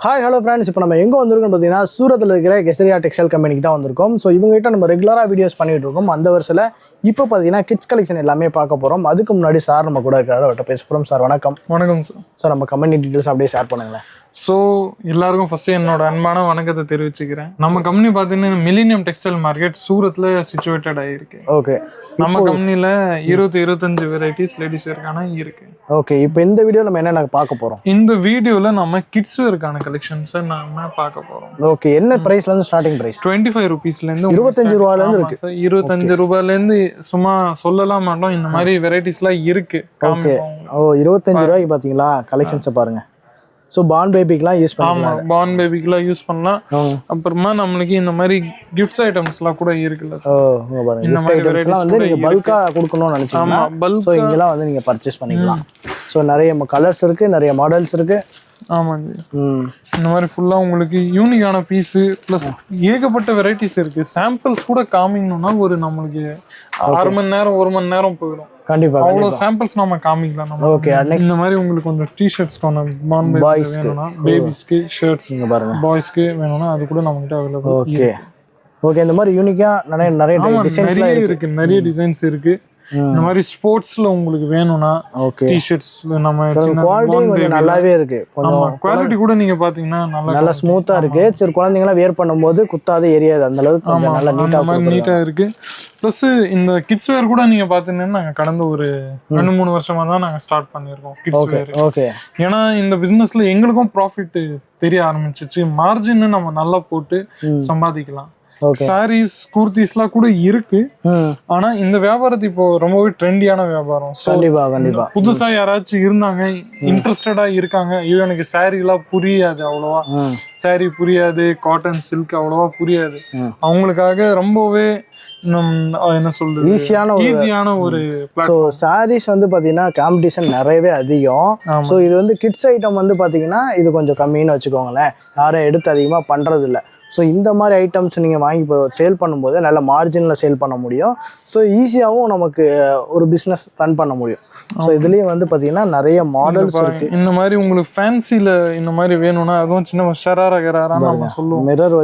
Hi hello friends, இப்போ நம்ம எங்கே வந்திருக்கோம் பார்த்தீங்கன்னா சூரத்தில் இருக்கிற கெசரியா டெக்ஸ்டைல் கம்பெனிக்கு தான் வந்திருக்கோம். ஸோ இவங்ககிட்ட நம்ம ரெகுலராக வீடியோஸ் பண்ணிட்டு இருக்கோம். அந்த வருஷத்தில் இப்போ பார்த்தீங்கன்னா கிட்ஸ் கலெக்ஷன் எல்லாமே பார்க்க போகிறோம். அதுக்கு முன்னாடி சார் நம்ம கூட இருக்காரு, அவர்கிட்ட பேச போகிறோம். சார் வணக்கம். வணக்கம் சார். சார் நம்ம கம்பெனி டீட்டெயில்ஸ் அப்படியே ஷேர் பண்ணுங்களேன். ஸோ எல்லாருக்கும் ஃபர்ஸ்ட் என்னோட அன்பான வணக்கத்தை தெரிவிச்சுக்கிறேன். நம்ம கம்பெனி பார்த்தீங்கன்னா மில்லினியம் டெக்ஸ்டைல் மார்க்கெட் சூரத்தில் சிச்சுவேட்டட் ஆகிருக்கு. ஓகே, நம்ம கம்பெனியில் 25 வெரைட்டிஸ் லேடிஸ் வேர்க்கான இருக்கு. ஓகே, இப்போ இந்த வீடியோ நம்ம என்னென்ன பார்க்க போகிறோம்? இந்த வீடியோவில் நம்ம கிட்ஸ் வேர்க்கான கலெக்ஷன்ஸை நம்ம பார்க்க போகிறோம். ஓகே, என்ன ப்ரைஸ்லேருந்து ஸ்டார்டிங் ப்ரைஸ்? 25 ருபீஸ்லேருந்து 25 ரூபாயிலேருந்து இருக்கு. 25 ரூபாயிலேருந்து சும்மா சொல்லலாம் மாட்டோம், இந்த மாதிரி வெரைட்டிஸ்லாம் இருக்கு. ஓகே, ஓ 25 ரூபாய்க்கு பார்த்தீங்களா கலெக்ஷன்ஸை பாருங்க. ஸோ பான் பேபிக்கெலாம் யூஸ் பண்ணலாம். ஆமாம், பான் பேபிக்கெலாம் யூஸ் பண்ணலாம். அப்புறமா நம்மளுக்கு இந்த மாதிரி கிஃப்ட்ஸ் ஐட்டம்ஸ்லாம் கூட இருக்குல்ல. ஓ பாருங்க, இந்த மாதிரி வெரைட்டிஸ்லாம் வந்து நீங்கள் பல்காக கொடுக்கணும்னு நினச்சிங்கன்னா ஸோ இங்கெல்லாம் வந்து நீங்கள் பர்ச்சேஸ் பண்ணிக்கலாம். ஸோ நிறைய கலர்ஸ் இருக்குது, நிறைய மாடல்ஸ் இருக்குது. ஆமாங்க, இந்த மாதிரி ஃபுல்லாக உங்களுக்கு யூனிக்கான பீஸு ப்ளஸ் ஏகப்பட்ட வெரைட்டிஸ் இருக்குது. சாம்பிள்ஸ் கூட காமிக்கணும்னா ஒரு நம்மளுக்கு 6 மணி நேரம் 1 மணி நேரம் போயிடும். கண்டிப்பா அவ்வளோ சாம்பிள்ஸ் நம்ம காமிக்கலாம். நம்ம ஓகே, இந்த மாதிரி உங்களுக்கு கொஞ்சம் டிஷர்ட்ஸ் வேணும்னா பேபிஸ்க்கு ஷர்ட்ஸ் பாருங்க, பாய்ஸ்க்கு வேணும்னா அது கூட நம்ம கிட்ட அவைலபிள். ஓகே ஓகே, இந்த மாதிரி யூனிக்கா நிறைய டிசைன்ஸ் இருக்கு. இந்த மாதிரி ஸ்போர்ட்ஸ்ல உங்களுக்கு வேணும்னா டி-ஷர்ட்ஸ் நம்ம குவாலிட்டி நல்லாவே இருக்கு. கொஞ்சம் குவாலிட்டி கூட நீங்க பாத்தீங்கன்னா நல்லா ஸ்மூத்தா இருக்கு. சரி, குழந்தைங்களா வேர் பண்ணும்போது குத்தாது, எரியாது, அந்த அளவுக்கு நல்லா நீட்டா இருக்கு. பிளஸ் இந்த கிட்ஸ் வேர் கூட நீங்க பாத்தீங்கன்னா நாங்க கடந்த ஒரு 2-3 வருஷமா தான் நாங்க ஸ்டார்ட் பண்ணிருக்கோம் கிட்ஸ் வேர். ஓகே, ஏன்னா இந்த பிசினஸ்ல எங்களுக்கும் ப்ராஃபிட் தெரிய ஆரம்பிச்சிச்சு. மார்ஜின் நம்ம நல்லா போட்டு சம்பாதிக்கலாம். சாரீஸ் குர்த்திஸ்லாம் கூட இருக்கு. ஆனா இந்த வியாபாரத்து இப்போ ரொம்பவே ட்ரெண்டியான வியாபாரம். கண்டிப்பா புதுசா யாராச்சும் இருந்தாங்க, இன்ட்ரெஸ்டடா இருக்காங்க, ஐயோ எனக்கு சாரீ எல்லாம் புரியாது, அவ்வளவா சாரீ புரியாது, காட்டன் சில்க் அவ்வளவா புரியாது, அவங்களுக்காக ரொம்பவே என்ன சொல்றது ஈஸியான ஒரு சாரீஸ் வந்து பாத்தீங்கன்னா காம்படிஷன் நிறையவே அதிகம். ஸோ இது வந்து கிட்ஸ் ஐட்டம் வந்து பாத்தீங்கன்னா இது கொஞ்சம் கம்மின்னு வச்சுக்கோங்களேன், யாரும் எடுத்து அதிகமா பண்றது இல்லை. ஸோ இந்த மாதிரி ஐட்டம்ஸ் நீங்கள் வாங்கி இப்போ சேல் பண்ணும்போது நல்ல மார்ஜினில் சேல் பண்ண முடியும். ஸோ ஈஸியாகவும் நமக்கு ஒரு பிஸ்னஸ் ரன் பண்ண முடியும். ஸோ இதுலேயும் வந்து பார்த்தீங்கன்னா நிறைய மாடல்ஸ் இருக்குது. இந்த மாதிரி உங்களுக்கு ஃபேன்சியில் இந்த மாதிரி வேணும்னா அதுவும் சின்ன ஷராரா நம்ம சொல்லுவோம், மிரர்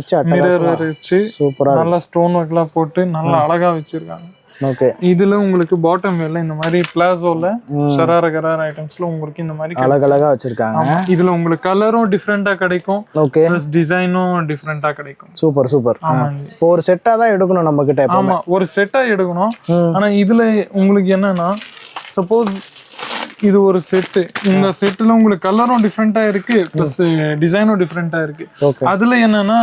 வச்சு சூப்பராக நல்லா ஸ்டோன் ஒர்க்லாம் போட்டு நல்லா அழகாக வச்சுருக்காங்க. ஓகே, இதுல உங்களுக்கு பாட்டம் வேல இந்த மாதிரி பிளாசோல ஷராரா ஐட்டம்ஸ்ல உங்களுக்கு இந்த மாதிரி அழகழகா வச்சிருக்காங்க. இதுல உங்களுக்கு கலரும் டிஃபரெண்டா கிடைக்கும். ஓகே, ப்ளஸ் டிசைனும் டிஃபரெண்டா கிடைக்கும். சூப்பர். இப்போ ஒரு செட்டா தான் எடுக்கணும் நம்ம கிட்ட. ஆமா, ஒரு செட்டா எடுக்கணும். ஆனா இதுல உங்களுக்கு என்னன்னா, சப்போஸ் இது ஒரு செட்டு, இந்த செட்டுல உங்களுக்கு கலரும் டிஃபரெண்டா இருக்கு, பிளஸ் டிசைனும் டிஃபரெண்டா இருக்கு. அதுல என்னன்னா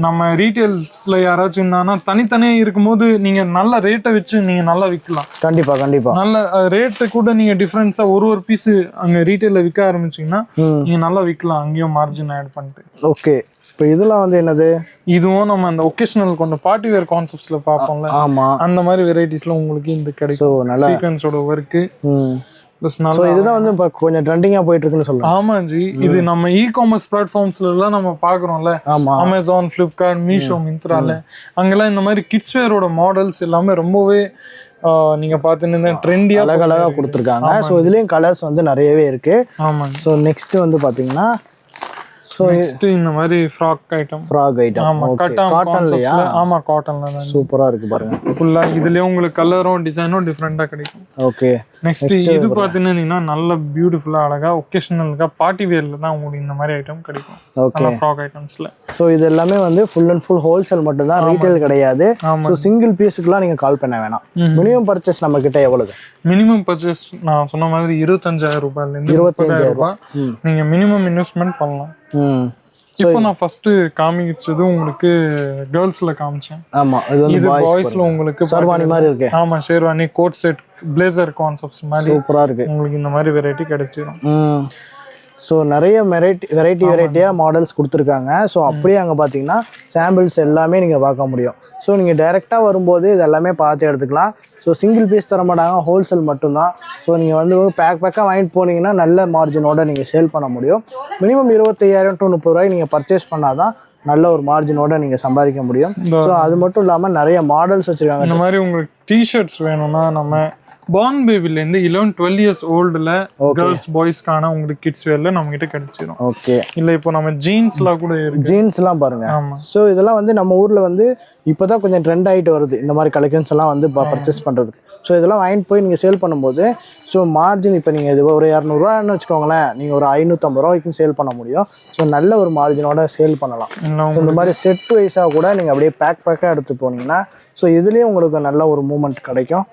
நம்ம ரீட்டைல்ஸ்ல யாராச்சும் இருந்தாங்கன்னா தனித்தனியா இருக்கும்போது நீங்க நல்ல ரேட்டை வச்சு நீங்க நல்லா விற்கலாம். கண்டிப்பா நல்ல ரேட்டு கூட நீங்க டிஃபரன்ஸா ஒரு பீஸ் அங்க ரீட்டைல்ல விற்க ஆரம்பிச்சீங்கன்னா நீங்க நல்லா விற்கலாம், அங்கேயும் மார்ஜின் ஆட் பண்ணிட்டு. ஓகே, இப்போ இதெல்லாம் வந்து என்னது? இதுவும் நம்ம அந்த ஒகேஷனல் கொண்ட பார்ட்டி வேர் கான்செப்ட்ஸ்ல பார்ப்போம்ல, ஆமா, அந்த மாதிரி வெரைட்டிஸ்ல உங்களுக்கு இந்த கிடைக்கும். நல்ல சீக்வென்ஸோட ஒர்க். இதுதான் வந்து இப்போ கொஞ்சம் ட்ரெண்டிங்கா போயிட்டு இருக்குன்னு சொல்றேன். ஆமா ஜி, இது நம்ம இ-காமர்ஸ் பிளாட்ஃபார்ம்ஸ்ல எல்லாம் நம்ம பாக்குறோம்ல, அமேசான், பிளிப்கார்ட், மீஷோ, மிந்த்ரால அங்கெல்லாம் இந்த மாதிரி கிட்ஸ் வேரோட மாடல்ஸ் எல்லாமே ரொம்பவே நீங்க பாத்தீங்கன்னா ட்ரெண்டியா அழகழகா கொடுத்துருக்காங்க. ஸோ இதுலயும் கலர்ஸ் வந்து நிறையவே இருக்கு. ஆமா. ஸோ நெக்ஸ்ட் வந்து பாத்தீங்கன்னா இந்த மாதிரி ஃப்ராக் ஐட்டம். ஆமா, காட்டன்லயா? ஆமா, காட்டன்ல தான். சூப்பரா இருக்கு பாருங்க. ஃபுல்லா இதுலயே உங்களுக்கு கலரும் டிசைனும் டிஃபரெண்டா கிடைக்கும். ஓகே, நெக்ஸ்ட் இது பாத்தீங்கன்னா நல்ல பியூட்டிஃபுல்லா அழகா ஒகேஷனலுக்கா பார்ட்டி வேர்ல தான் உங்களுக்கு இந்த மாதிரி ஐட்டம் கிடைக்கும். Okay, frock ஐட்டம்ஸ்ல. சோ இது எல்லாமே வந்து ஃபுல் அண்ட் ஃபுல் ஹோல்சேல் மட்டும் தான், ரீட்டைல் கிடையாது. சோ சிங்கிள் பீஸ்க்குலாம் நீங்க கால் பண்ண வேணாம். மினிமம் பர்ச்சேஸ் நம்ம கிட்ட எவ்வளவு? மினிமம் பர்ச்சேஸ் நான் சொன்ன மாதிரி 25,000 ரூபாயில இருந்து 25,000 ரூபாய் நீங்க மினிமம் இன்வெஸ்ட்மெண்ட் பண்ணலாம். இப்போ நான் ஃபர்ஸ்ட் காமிச்சது உங்களுக்கு கேர்ள்ஸ்ல காமிச்சேன். ஆமா, இது பாய்ஸ்ல உங்களுக்கு ஷெர்வானி மாதிரி இருக்கு. ஆமா, sherwani, coat set, blazer concepts மாதிரி சூப்பரா இருக்கு. உங்களுக்கு இந்த மாதிரி வெரைட்டி கிடைச்சிடும். ஸோ நிறைய வெரைட்டியாக மாடல்ஸ் கொடுத்துருக்காங்க. ஸோ அப்படியே அங்கே பார்த்தீங்கன்னா சாம்பிள்ஸ் எல்லாமே நீங்கள் பார்க்க முடியும். ஸோ நீங்கள் டைரெக்டாக வரும்போது இது எல்லாமே பார்த்து எடுத்துக்கலாம். ஸோ சிங்கிள் பீஸ் தர மாட்டாங்க, ஹோல்சேல் மட்டும்தான். ஸோ நீங்கள் வந்து பேக்காக வாங்கிட்டு போனீங்கன்னா நல்ல மார்ஜினோட நீங்கள் சேல் பண்ண முடியும். மினிமம் 25,000 to 30 ரூபாய் நீங்கள் பர்ச்சேஸ் பண்ணாதான் நல்ல ஒரு மார்ஜினோட நீங்கள் சம்பாதிக்க முடியும். ஸோ அது மட்டும் இல்லாமல் நிறைய மாடல்ஸ் வச்சுருக்காங்க. இந்த மாதிரி உங்களுக்கு டிஷர்ட்ஸ் வேணும்னா நம்ம பார்ன் பேபிலேருந்து 11-12 இயர்ஸ் ஓல்டுல கேர்ள்ஸ் பாய்ஸ்க்கான உங்களுக்கு கிட்ஸ் வேர்ல நம்ம கிட்ட கிடைச்சிடும். ஓகே. இல்ல இப்போ நம்ம ஜீன்ஸ்லாம் கூட இருக்கு. ஜீன்ஸ்லாம் பாருங்க. ஆமா. ஸோ இதெல்லாம் வந்து நம்ம ஊர்ல வந்து இப்போதான் கொஞ்சம் ட்ரெண்ட் ஆகிட்டு வருது இந்த மாதிரி கலெக்ஷன்ஸ் எல்லாம் வந்து பர்ச்சேஸ் பண்ணுறதுக்கு. ஸோ இதெல்லாம் வாங்கிட்டு போய் நீங்கள் சேல் பண்ணும்போது ஸோ மார்ஜின் இப்போ நீங்கள் இது ஒரு 200 வச்சுக்கோங்களேன், நீங்கள் ஒரு 550 வரைக்கும் சேல் பண்ண முடியும். ஸோ நல்ல ஒரு மார்ஜினோட சேல் பண்ணலாம். ஸோ இந்த மாதிரி செட் வைஸாக கூட நீங்கள் அப்படியே பேக்காக எடுத்து போனீங்கன்னா ஸோ இதுலேயும் உங்களுக்கு நல்ல ஒரு மூமெண்ட் கிடைக்கும்.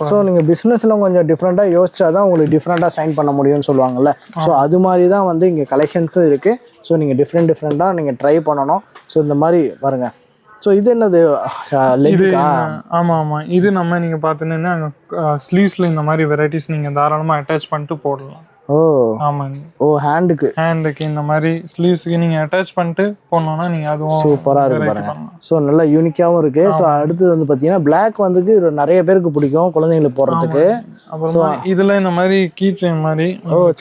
ஸோ நீங்கள் பிஸ்னஸில் கொஞ்சம் டிஃப்ரெண்ட்டாக யோசிச்சா தான் உங்களுக்கு டிஃப்ரெண்ட்டாக சைன் பண்ண முடியும்னு சொல்லுவாங்கல்ல. ஸோ அது மாதிரி தான் வந்து இங்கே கலெக்ஷன்ஸும் இருக்குது. ஸோ நீங்கள் டிஃப்ரெண்ட்டாக நீங்கள் ட்ரை பண்ணணும். ஸோ இந்த மாதிரி பாருங்கள். ஸோ இது என்னது லெக்கா? ஆமாம். இது நம்ம நீங்கள் பார்த்தீங்கன்னா ஸ்லீவ்ஸில் இந்த மாதிரி வெரைட்டிஸ் நீங்கள் தாராளமாக அட்டாச் பண்ணிட்டு போடலாம். ஓ ஆமாங்க. ஓ ஹேண்டுக்கு இந்த மாதிரி ஸ்லீவ்ஸுக்கு நீங்கள் அட்டாச் பண்ணிட்டு போனோன்னா நீங்கள் அதுவும் சூப்பராக இருக்கு பாருங்க. ஸோ நல்லா யூனிக்காகவும் இருக்கு. ஸோ அடுத்தது வந்து பார்த்தீங்கன்னா பிளாக் வந்து நிறைய பேருக்கு பிடிக்கும் குழந்தைங்களுக்கு போடுறதுக்கு. அப்புறமா இதில் இந்த மாதிரி கீ செயின் மாதிரி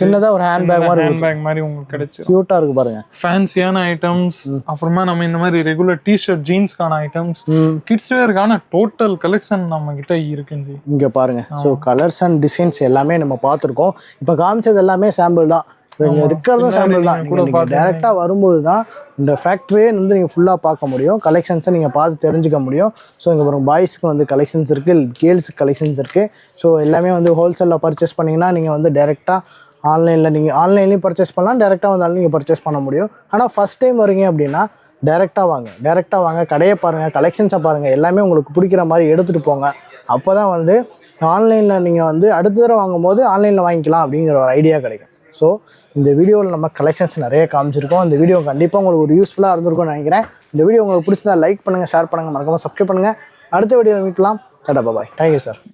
சின்னதாக ஒரு ஹேண்ட்பேக் மாதிரி உங்களுக்கு கிடைச்சி க்யூட்டாக இருக்கு பாருங்க. ஃபேன்சியான ஐட்டம்ஸ், அப்புறமா நம்ம இந்த மாதிரி ரெகுலர் டிஷர்ட் ஜீன்ஸ்க்கான ஐட்டம்ஸ், கிட்ஸ் வேர்க்கான டோட்டல் கலெக்ஷன் நம்ம கிட்ட இருக்குங்க. இங்கே பாருங்க. ஸோ கலர்ஸ் அண்ட் டிசைன்ஸ் எல்லாமே நம்ம பார்த்துருக்கோம். இப்போ காமிச்சது எல்லாமே சாம்பிள் தான், இருக்கிறதும் சாம்பிள் தான். நீங்கள் டேரெக்டாக வரும்போது தான் இந்த ஃபேக்ட்ரியே வந்து நீங்கள் ஃபுல்லாக பார்க்க முடியும், கலெக்ஷன்ஸை நீங்கள் பார்த்து தெரிஞ்சுக்க முடியும். ஸோ இங்கே பாருங்க பாய்ஸ்க்கு வந்து கலெக்ஷன்ஸ் இருக்குது, கேர்ள்ஸுக்கு கலெக்ஷன்ஸ் இருக்குது. ஸோ எல்லாமே வந்து ஹோல்சேலில் பர்ச்சேஸ் பண்ணிங்கன்னா நீங்கள் வந்து டேரெக்டாக நீங்கள் ஆன்லைன்லேயும் பர்ச்சேஸ் பண்ணலாம், டேரெக்டாக வந்தாலும் நீங்கள் பர்ச்சேஸ் பண்ண முடியும். ஆனால் ஃபஸ்ட் டைம் வரீங்க அப்படின்னா டேரெக்டாக வாங்க, கடையை பாருங்கள், கலெக்ஷன்ஸை பாருங்கள், எல்லாமே உங்களுக்கு பிடிக்கிற மாதிரி எடுத்துகிட்டு போங்க. அப்போ தான் வந்து ஆன்லைனில் நீங்கள் வந்து அடுத்த தடவை வாங்கும்போது ஆன்லைனில் வாங்கிக்கலாம் அப்படிங்கிற ஒரு ஐடியா கிடைக்கும். ஸோ இந்த வீடியோவில் நம்ம கலெக்ஷன்ஸ் நிறைய காமிச்சிருக்கோம். இந்த வீடியோ கண்டிப்பாக உங்களுக்கு ஒரு யூஸ்ஃபுல்லாக இருந்திருக்கும்னு நினைக்கிறேன். இந்த வீடியோ உங்களுக்கு பிடிச்சதா லைக் பண்ணுங்கள், ஷேர் பண்ணுங்கள், மறக்காமல் சப்ஸ்கிரைப் பண்ணுங்கள். அடுத்த வீடியோவில் மீட்கலாம். Tata bye. Thank you sir.